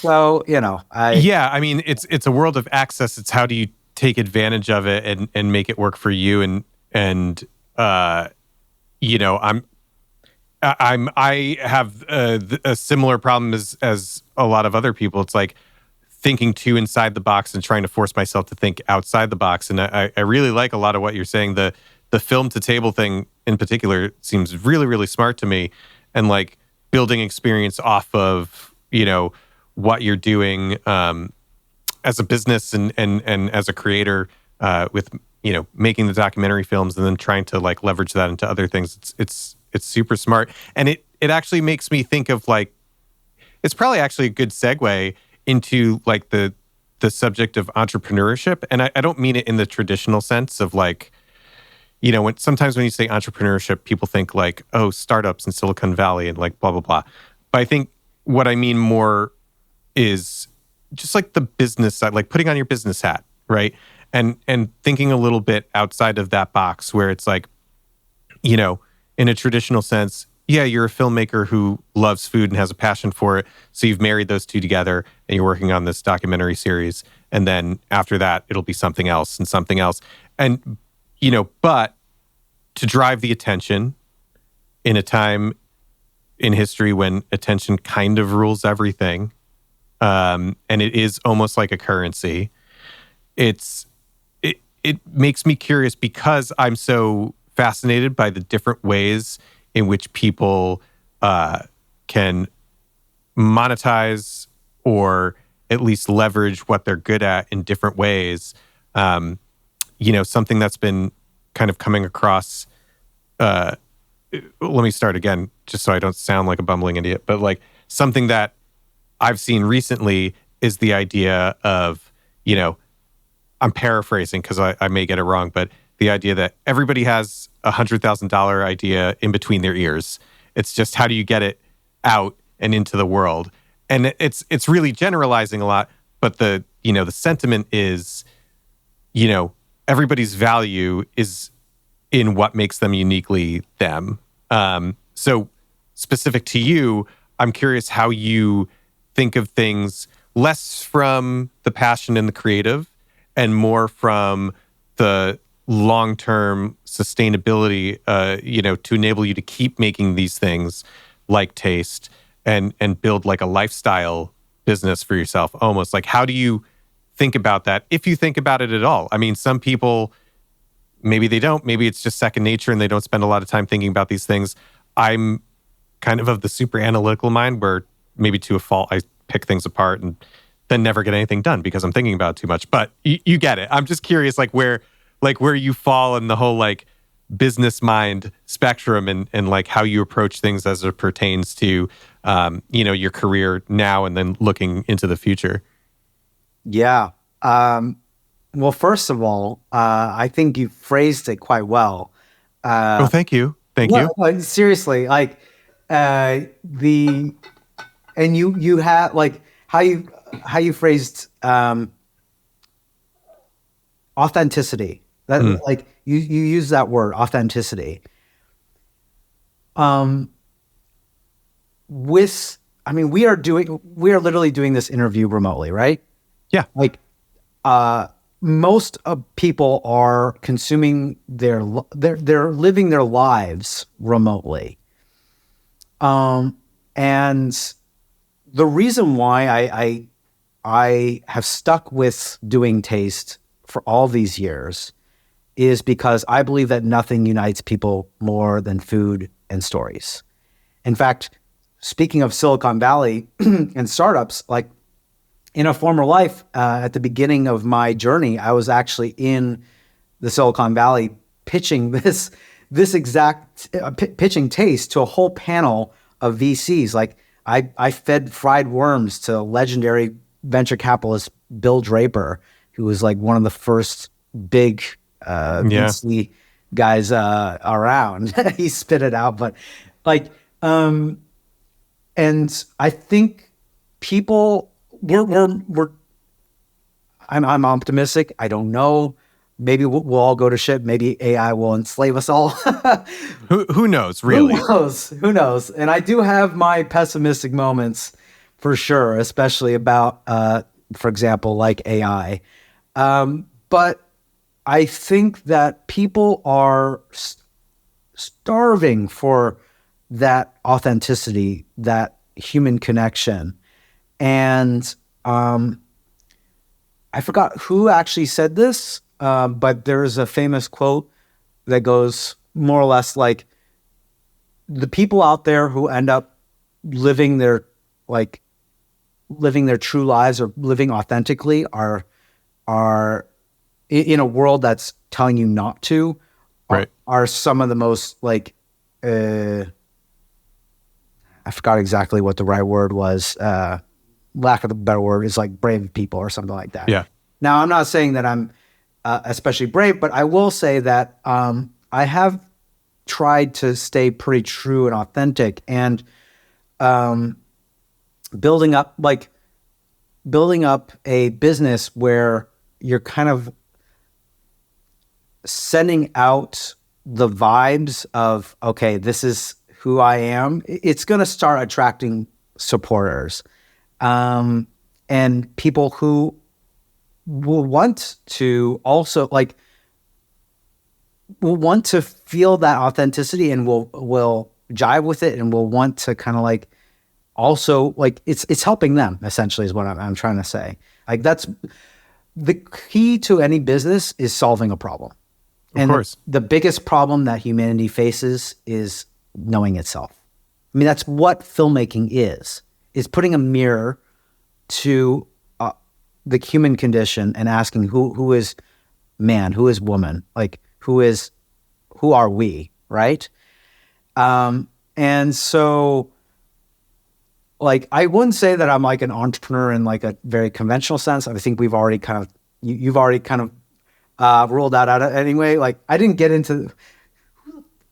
So, I mean, it's a world of access. It's how do you take advantage of it and make it work for you? I have a similar problem as a lot of other people. It's like thinking too inside the box and trying to force myself to think outside the box. And I really like a lot of what you're saying. The film to table thing in particular seems really, really smart to me. And like building experience off of, what you're doing as a business and as a creator with, making the documentary films and then trying to like leverage that into other things. It's super smart. And it actually makes me think of like, it's probably actually a good segue into like the subject of entrepreneurship. And I don't mean it in the traditional sense of like, sometimes when you say entrepreneurship, people think like, oh, startups in Silicon Valley and like blah, blah, blah. But I think what I mean more is just like the business side, like putting on your business hat, right? And thinking a little bit outside of that box where it's like, in a traditional sense, yeah, you're a filmmaker who loves food and has a passion for it. So you've married those two together and you're working on this documentary series. And then after that, it'll be something else and something else. And, but to drive the attention in a time in history when attention kind of rules everything, and it is almost like a currency, it makes me curious because I'm so fascinated by the different ways in which people can monetize or at least leverage what they're good at in different ways. Something that's been kind of coming across. Let me start again, just so I don't sound like a bumbling idiot. But like something that I've seen recently is the idea of, I'm paraphrasing because I may get it wrong, but the idea that everybody has $100,000 idea in between their ears. It's just how do you get it out and into the world? And it's really generalizing a lot, but the sentiment is, everybody's value is in what makes them uniquely them. So specific to you, I'm curious how you think of things less from the passion and the creative and more from the long-term sustainability, to enable you to keep making these things like taste and build like a lifestyle business for yourself almost. Like, how do you think about that, if you think about it at all? I mean, some people, maybe they don't. Maybe it's just second nature and they don't spend a lot of time thinking about these things. I'm kind of the super analytical mind where maybe to a fault I pick things apart and then never get anything done because I'm thinking about it too much. But you get it. I'm just curious like where you fall in the whole like business mind spectrum and like how you approach things as it pertains to your career now and then looking into the future. Yeah. Well, first of all, I think you phrased it quite well. Oh, thank you. Thank you. Like, seriously, like the and you have like how you phrased authenticity. That like you use that word authenticity. We are literally doing this interview remotely, right? Yeah. Like most of people are consuming they're living their lives remotely. And the reason why I have stuck with doing taste for all these years is because I believe that nothing unites people more than food and stories. In fact, speaking of Silicon Valley and startups, like in a former life, at the beginning of my journey, I was actually in the Silicon Valley pitching this exact pitching taste to a whole panel of VCs. Like I fed fried worms to legendary venture capitalist Bill Draper, who was like one of the first big VC guys around. He spit it out, but like, and I think people I'm optimistic. I don't know. Maybe we'll all go to shit. Maybe AI will enslave us all. Who knows, really? Who knows? And I do have my pessimistic moments for sure, especially about, for example, like AI. But I think that people are starving for that authenticity, that human connection. And I forgot who actually said this, but there's a famous quote that goes more or less like, the people out there who end up living their true lives or living authentically are in a world that's telling you not to, right, are some of the most like, I forgot exactly what the right word was. Lack of a better word is like brave people or something like that. Yeah. Now, I'm not saying that I'm especially brave, but I will say that I have tried to stay pretty true and authentic, and building up a business where you're kind of sending out the vibes of, okay, this is who I am. It's going to start attracting supporters, and people who will want to also will want to feel that authenticity and will jive with it and will want to kind of like also like it's helping them essentially is what I'm trying to say. Like that's the key to any business is solving a problem. Of course. The biggest problem that humanity faces is knowing itself. I mean, that's what filmmaking is putting a mirror to the human condition and asking who is man, who is woman, like who are we, right? And so like, I wouldn't say that I'm like an entrepreneur in like a very conventional sense. I think you've already kind of ruled that out anyway. Like, I didn't get into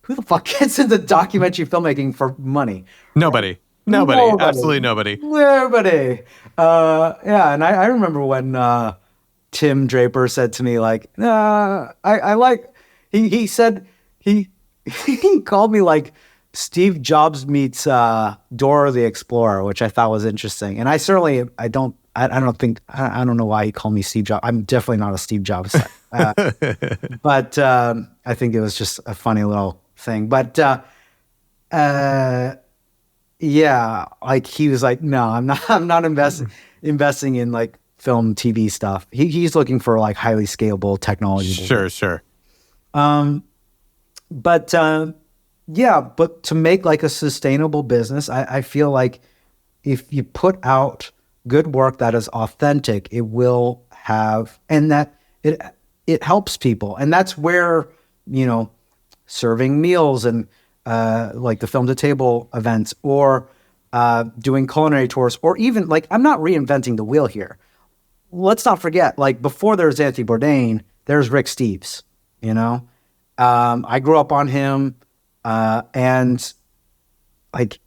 who the fuck gets into documentary filmmaking for money? Nobody. Absolutely nobody. Yeah, and I remember when Tim Draper said to me like, I like. He said he called me like Steve Jobs meets Dora the Explorer, which I thought was interesting. And I don't know why he called me Steve Jobs. I'm definitely not a Steve Jobs. But I think it was just a funny little thing. But yeah, like he was like, no, I'm not investing in like film, TV stuff. He's looking for like highly scalable technology. Sure. But to make like a sustainable business, I feel like if you put out good work that is authentic, it will have, and that it helps people. And that's where, serving meals and like the film to table events or doing culinary tours, or even like, I'm not reinventing the wheel here. let's not forget, like before there's Anthony Bourdain, there's Rick Steves, you know? I grew up on him, and like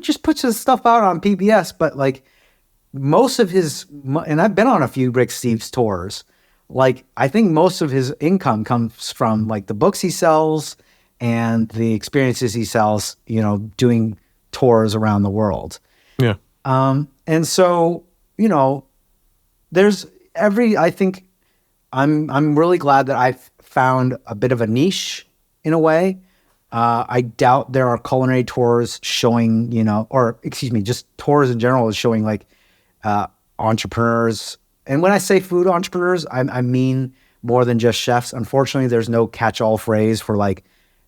just puts his stuff out on PBS, but like most of his, and I've been on a few Rick Steves tours, like I think most of his income comes from like the books he sells and the experiences he sells, you know, doing tours around the world. Yeah. And so, you know, I think I'm really glad that I've found a bit of a niche in a way. I doubt there are culinary tours showing, you know, or excuse me, just tours in general is showing like entrepreneurs. And when I say food entrepreneurs, I mean more than just chefs. Unfortunately, there's no catch-all phrase for like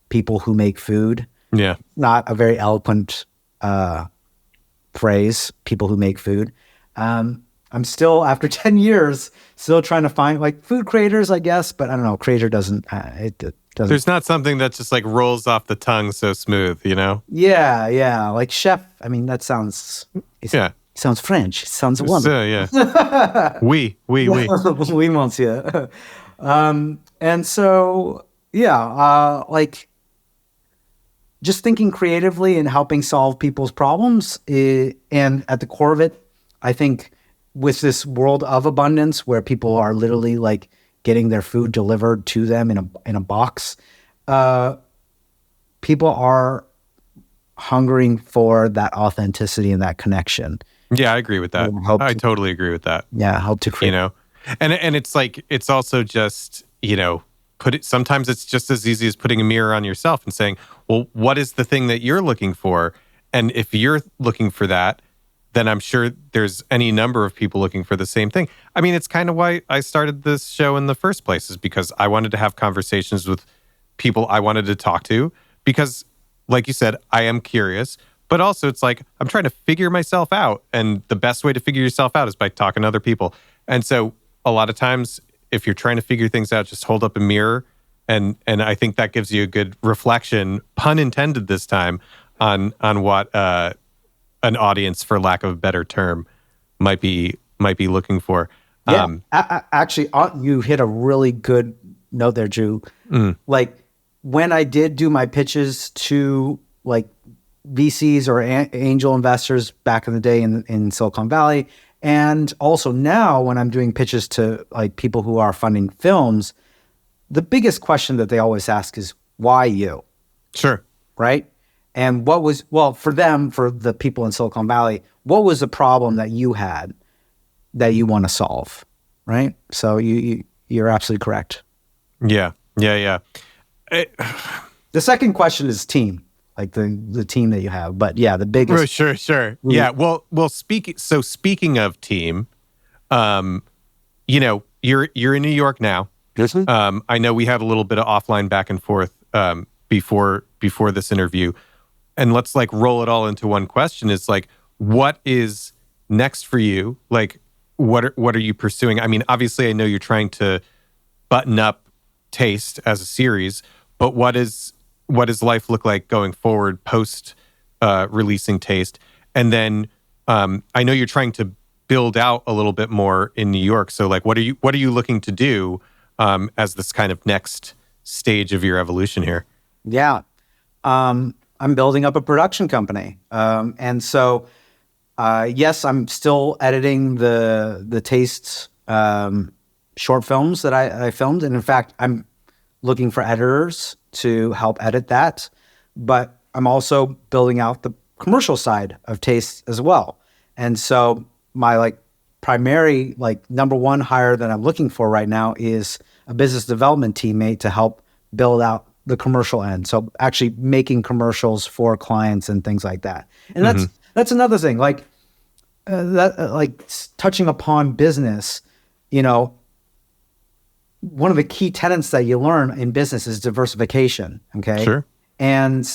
people who make food. Yeah. Not a very eloquent phrase, people who make food. I'm still, after 10 years, still trying to find like food creators, I guess, but I don't know. Creator doesn't, it doesn't. There's not something that just like rolls off the tongue so smooth, you know? Yeah. Like chef, I mean, that sounds, sounds French. It sounds wonderful. Yeah. Oui. Oui, monsieur. And so, like just thinking creatively and helping solve people's problems. And at the core of it, I think with this world of abundance where people are literally like getting their food delivered to them in a box, people are hungering for that authenticity and that connection. Yeah, I agree with that. I totally agree with that. Yeah, help to create. You know, and it's like, it's also just, you know, sometimes it's just as easy as putting a mirror on yourself and saying, well, what is the thing that you're looking for? And if you're looking for that, then I'm sure there's any number of people looking for the same thing. I mean, it's kind of why I started this show in the first place, is because I wanted to have conversations with people I wanted to talk to, because like you said, I am curious, but also it's like, I'm trying to figure myself out. And the best way to figure yourself out is by talking to other people. And so a lot of times, if you're trying to figure things out, just hold up a mirror. And I think that gives you a good reflection, pun intended this time, on what an audience, for lack of a better term, might be looking for. Yeah, actually, you hit a really good note there, Drew. Like when I did do my pitches to like VCs or angel investors back in the day in Silicon Valley, and also now when I'm doing pitches to like people who are funding films, the biggest question that they always ask is, why you? Sure. Right? And what was, well, for them, for the people in Silicon Valley, what was the problem that you had that you want to solve? Right? So you're absolutely correct. Yeah. The second question is team, like the team that you have. But yeah, the biggest. Sure. Yeah. Well. Speaking of team, you know, you're in New York now. I know we had a little bit of offline back and forth before this interview, and let's like roll it all into one question. It's like, what is next for you? Like, what are you pursuing? I mean, obviously, I know you're trying to button up Taste as a series, but what does life look like going forward post releasing Taste? And then I know you're trying to build out a little bit more in New York. So like, what are you looking to do as this kind of next stage of your evolution here? Yeah. I'm building up a production company. And so, yes, I'm still editing the Taste short films that I filmed. And in fact, I'm looking for editors to help edit that. But I'm also building out the commercial side of Taste as well. And so my like primary, like number one hire that I'm looking for right now is a business development teammate to help build out the commercial end. So actually making commercials for clients and things like that. And that's another thing, like touching upon business, you know, one of the key tenets that you learn in business is diversification. Okay. Sure. And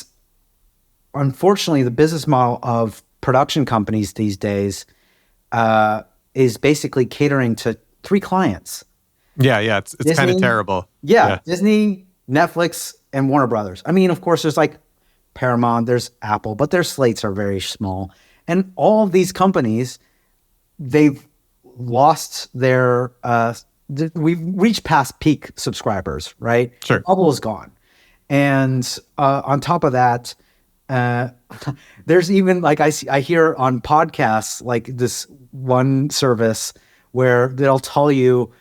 unfortunately, the business model of production companies these days is basically catering to 3 clients. Yeah. It's kind of terrible. Yeah. Disney, Netflix, and Warner Brothers. I mean, of course, there's like Paramount, there's Apple, but their slates are very small. And all of these companies, they've lost their, we've reached past peak subscribers, right? Sure. The bubble is gone. And on top of that, there's even like I hear on podcasts like this one service where they'll tell you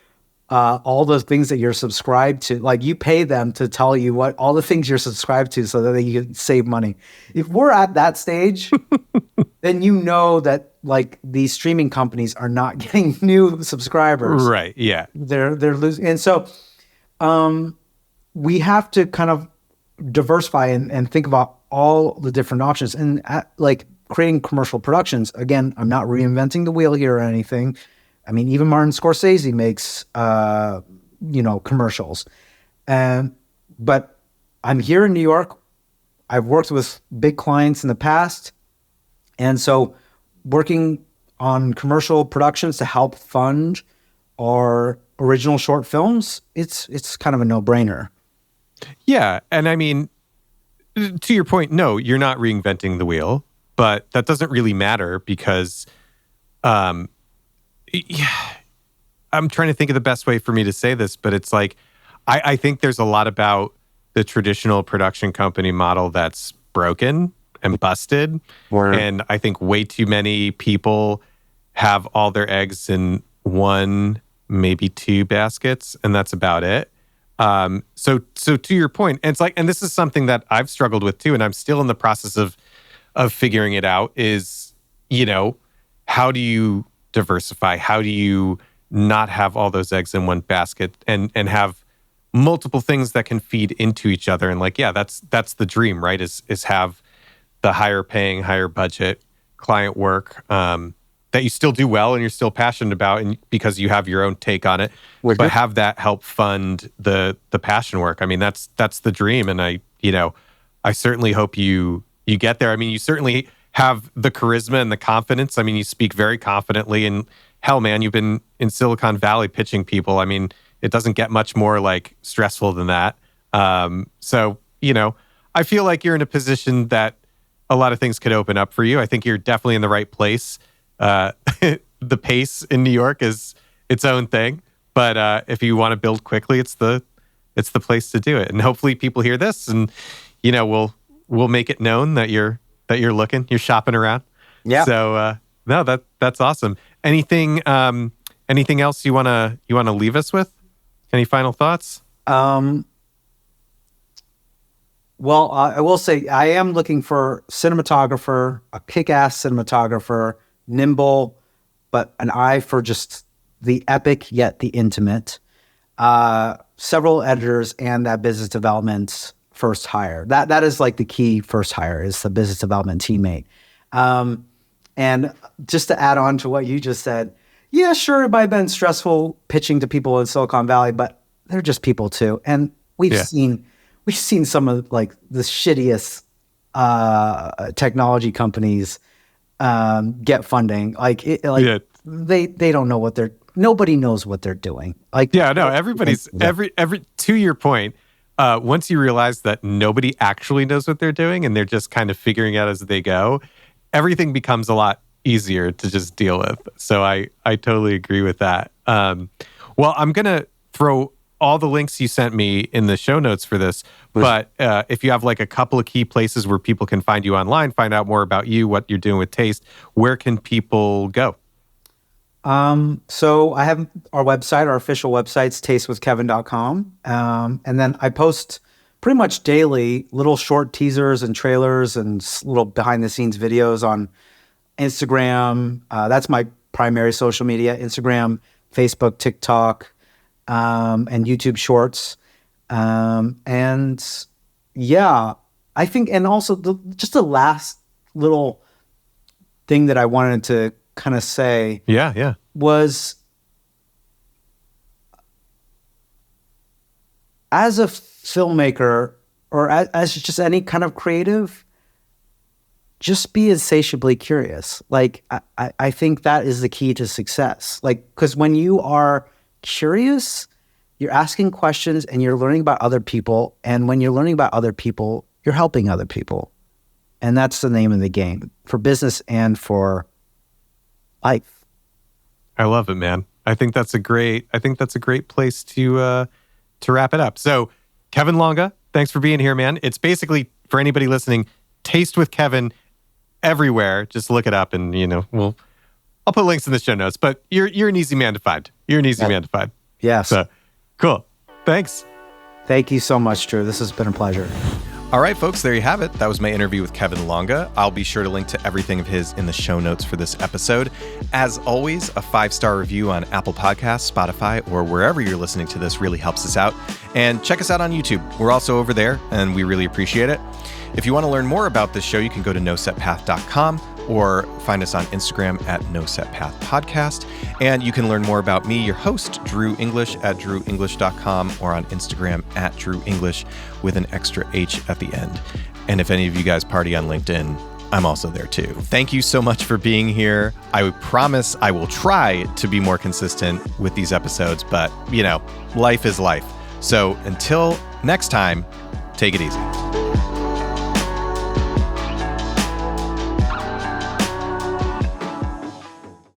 all the things that you're subscribed to. Like you pay them to tell you what all the things you're subscribed to so that you can save money. If we're at that stage, then you know that like these streaming companies are not getting new subscribers. Right. Yeah. They're losing. And so we have to kind of diversify and think about all the different options. And like creating commercial productions, again, I'm not reinventing the wheel here or anything. I mean, even Martin Scorsese makes, commercials. But I'm here in New York. I've worked with big clients in the past. And so working on commercial productions to help fund our original short films, it's kind of a no-brainer. Yeah. And I mean, to your point, no, you're not reinventing the wheel, but that doesn't really matter because I'm trying to think of the best way for me to say this, but it's like, I think there's a lot about the traditional production company model that's broken and busted. And I think way too many people have all their eggs in one, maybe two baskets, and that's about it. So to your point, and it's like, and this is something that I've struggled with too, and I'm still in the process of figuring it out is, how do you diversify? How do you not have all those eggs in one basket and have multiple things that can feed into each other? And like, yeah, that's the dream, right? Is have the higher paying, higher budget client work, that you still do well and you're still passionate about, and because you have your own take on it, but have that help fund the passion work. I mean, that's the dream, and I certainly hope you get there. I mean, you certainly have the charisma and the confidence. I mean, you speak very confidently, and hell, man, you've been in Silicon Valley pitching people. I mean, it doesn't get much more like stressful than that. So I feel like you're in a position that a lot of things could open up for you. I think you're definitely in the right place. The pace in New York is its own thing, but if you want to build quickly, it's the place to do it. And hopefully people hear this, and we'll make it known that you're looking, you're shopping around. Yeah. So no, that's awesome. Anything else you wanna leave us with? Any final thoughts? Well, I will say I am looking for cinematographer, a kick-ass cinematographer, nimble, but an eye for just the epic yet the intimate. Several editors and that business development first hire. That is like the key first hire is the business development teammate. And just to add on to what you just said, yeah, sure, it might have been stressful pitching to people in Silicon Valley, but they're just people too. And we've seen some of like the shittiest technology companies get funding. They don't know nobody knows what they're doing. Everybody's to your point. Once you realize that nobody actually knows what they're doing and they're just kind of figuring out as they go, everything becomes a lot easier to just deal with. So I totally agree with that. Well, I'm going to throw all the links you sent me in the show notes for this. But if you have like a couple of key places where people can find you online, find out more about you, what you're doing with Taste, where can people go? So I have our website, our official website's tastewithkevin.com. And then I post pretty much daily little short teasers and trailers and little behind the scenes videos on Instagram. That's my primary social media, Instagram, Facebook, TikTok, and YouTube Shorts. And yeah, I think, and also just the last little thing that I wanted to kind of say was, as a filmmaker or as just any kind of creative, just be insatiably curious. Like, I think that is the key to success. Like, because when you are curious, you're asking questions and you're learning about other people. And when you're learning about other people, you're helping other people. And that's the name of the game for business and for life. I love it, man. I think that's a great place to wrap it up. So, Kevin Longa, thanks for being here, man. It's basically, for anybody listening, Taste with Kevin everywhere. Just look it up, and I'll put links in the show notes. But you're an easy man to find. Yes. So, cool. Thanks. Thank you so much, Drew. This has been a pleasure. All right, folks, there you have it. That was my interview with Kevin Longa. I'll be sure to link to everything of his in the show notes for this episode. As always, a 5-star review on Apple Podcasts, Spotify, or wherever you're listening to this really helps us out. And check us out on YouTube. We're also over there, and we really appreciate it. If you want to learn more about this show, you can go to nosetpath.com or find us on Instagram at nosetpathpodcast. And you can learn more about me, your host, Drew English, at drewenglish.com or on Instagram at drewenglish with an extra H at the end. And if any of you guys party on LinkedIn, I'm also there too. Thank you so much for being here. I promise I will try to be more consistent with these episodes, but life is life. So until next time, take it easy.